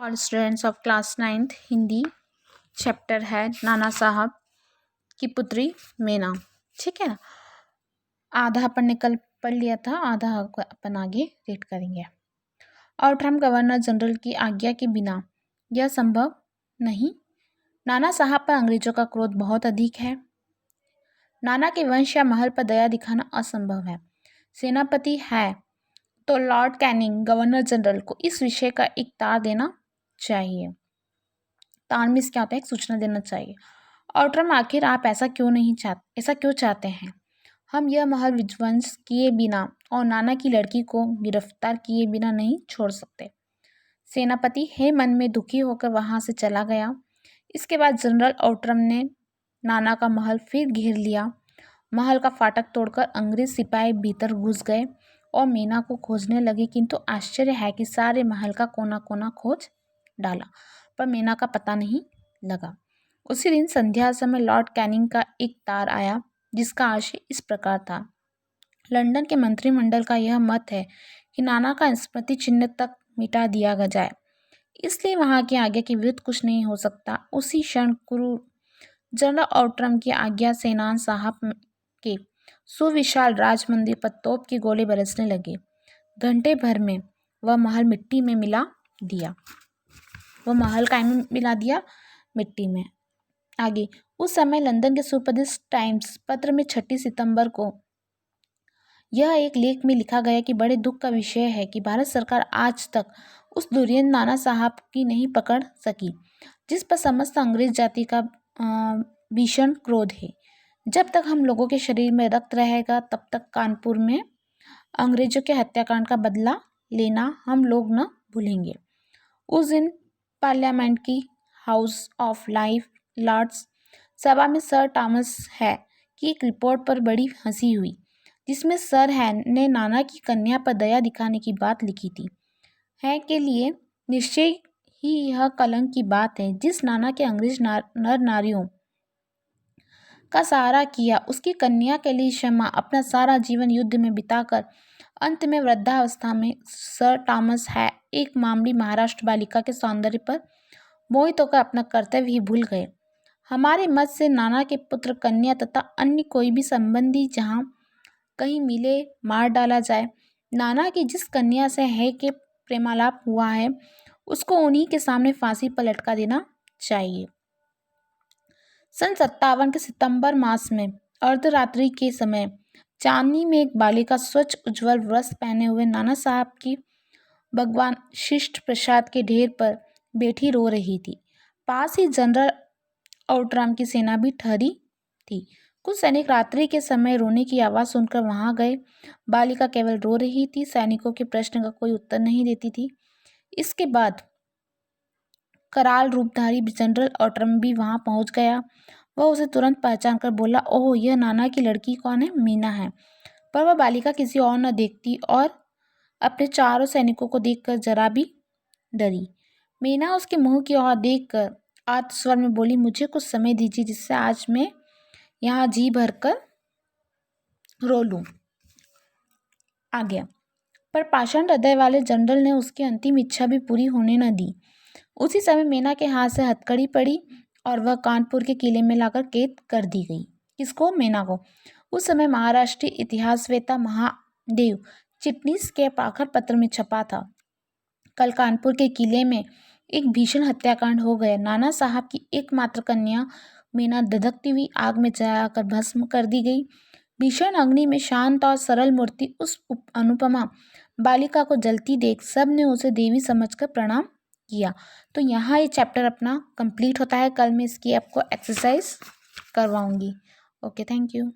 और students of class 9th Hindi chapter है नाना साहब की पुत्री मीना। ठीक है ना। आधा अपन ने कल पढ़ लिया था, आधा अपन आगे रीड करेंगे। और हम गवर्नर जनरल की आज्ञा के बिना यह संभव नहीं। नाना साहब पर अंग्रेजों का क्रोध बहुत अधिक है। नाना के वंश या महल पर दया दिखाना असंभव है। सेनापति है तो लॉर्ड कैनिंग गवर्नर जनरल को इस विषय का एक तार देना चाहिए। तार मीन्स क्या होता है, एक सूचना देना चाहिए। ऑटरम, आखिर आप ऐसा क्यों चाहते हैं? हम यह महल विध्वंस किए बिना और नाना की लड़की को गिरफ्तार किए बिना नहीं छोड़ सकते। सेनापति हे मन में दुखी होकर वहां से चला गया। इसके बाद जनरल ऑटरम ने नाना का महल फिर घेर लिया। महल का फाटक तोड़कर अंग्रेज सिपाही भीतर घुस गए और मीना को खोजने लगे, किंतु आश्चर्य है कि सारे महल का कोना कोना खोज डाला पर मीना का पता नहीं लगा। उसी दिन संध्या समय लॉर्ड कैनिंग का एक तार आया जिसका आशय इस प्रकार था। लंदन के मंत्रिमंडल का यह मत है कि नाना का स्मृति चिन्ह तक मिटा दिया जाए, इसलिए वहां की आज्ञा के विरुद्ध कुछ नहीं हो सकता। उसी क्षण क्रूर जनरल ऑटरम की आज्ञा से नाना साहब के सुविशाल राज मंदिर पर तोप के गोले बरसने लगे। घंटे भर में वह महल मिट्टी में मिला दिया। मिट्टी में। आगे उस समय लंदन के सुप्रसिद्ध टाइम्स पत्र में 6 सितंबर को यह एक लेख में लिखा गया कि बड़े दुख का विषय है कि भारत सरकार आज तक उस दुर्योधन नाना साहब की नहीं पकड़ सकी जिस पर समस्त अंग्रेज जाति का भीषण क्रोध है। जब तक हम लोगों के शरीर में रक्त रहेगा तब तक कानपुर में अंग्रेजों के हत्याकांड का बदला लेना हम लोग न भूलेंगे। उस दिन पार्लियामेंट की हाउस ऑफ लॉर्ड्स सभा में सर थॉमस है की एक रिपोर्ट पर बड़ी हंसी हुई, जिसमें सर हैन ने नाना की कन्या पर दया दिखाने की बात लिखी थी। है के लिए निश्चय ही यह कलंक की बात है। जिस नाना के अंग्रेज नर नारियों का सहारा किया, उसकी कन्या के लिए क्षमा, अपना सारा जीवन युद्ध में बिताकर अंत में वृद्धावस्था में सर थॉमस है एक मामूली महाराष्ट्र बालिका के सौंदर्य पर मोहित होकर अपना कर्तव्य ही भूल गए। हमारे मत से नाना के पुत्र, कन्या तथा अन्य कोई भी संबंधी जहाँ कहीं मिले मार डाला जाए। नाना की जिस कन्या से है के प्रेमालाप हुआ है उसको उन्हीं के सामने फांसी पर लटका देना चाहिए। सन 57 के सितंबर मास में अर्धरात्रि के समय चांदनी में एक बालिका स्वच्छ उज्जवल वस्त्र पहने हुए नाना साहब की भगवान शिष्ट प्रसाद के ढेर पर बैठी रो रही थी। पास ही जनरल ऑटरम की सेना भी ठहरी थी। कुछ सैनिक रात्रि के समय रोने की आवाज़ सुनकर वहां गए। बालिका केवल रो रही थी, सैनिकों के प्रश्न का कोई उत्तर नहीं देती थी। इसके बाद कराल रूपधारी जनरल ऑटरम भी वहां पहुंच गया। वह उसे तुरंत पहचान कर बोला, ओह, यह नाना की लड़की कौन है? मीना है। पर वह बालिका किसी और न देखती और अपने चारों सैनिकों को देखकर जरा भी डरी। मीना उसके मुंह की ओर देखकर आर्त स्वर में बोली, मुझे कुछ समय दीजिए जिससे आज मैं यहाँ जी भरकर रो लूं। आ गया। पर पाषाण हृदय वाले जनरल ने उसकी अंतिम इच्छा भी पूरी होने न दी। उसी समय मीना के हाथ से हथकड़ी पड़ी और वह कानपुर के किले में लाकर कैद कर दी गई। किसको? मीना को। उस समय महाराष्ट्रीय इतिहासवेत्ता महादेव चिटनीस के पाखर पत्र में छपा था, कल कानपुर के किले में एक भीषण हत्याकांड हो गया। नाना साहब की एकमात्र कन्या मीना धधकती हुई आग में जलाकर भस्म कर दी गई। भीषण अग्नि में शांत और सरल मूर्ति उस अनुपमा बालिका को जलती देख सब ने उसे देवी समझकर प्रणाम किया। तो यहाँ ये चैप्टर अपना कंप्लीट होता है। कल मैं इसकी आपको एक्सरसाइज करवाऊंगी। Okay, thank you.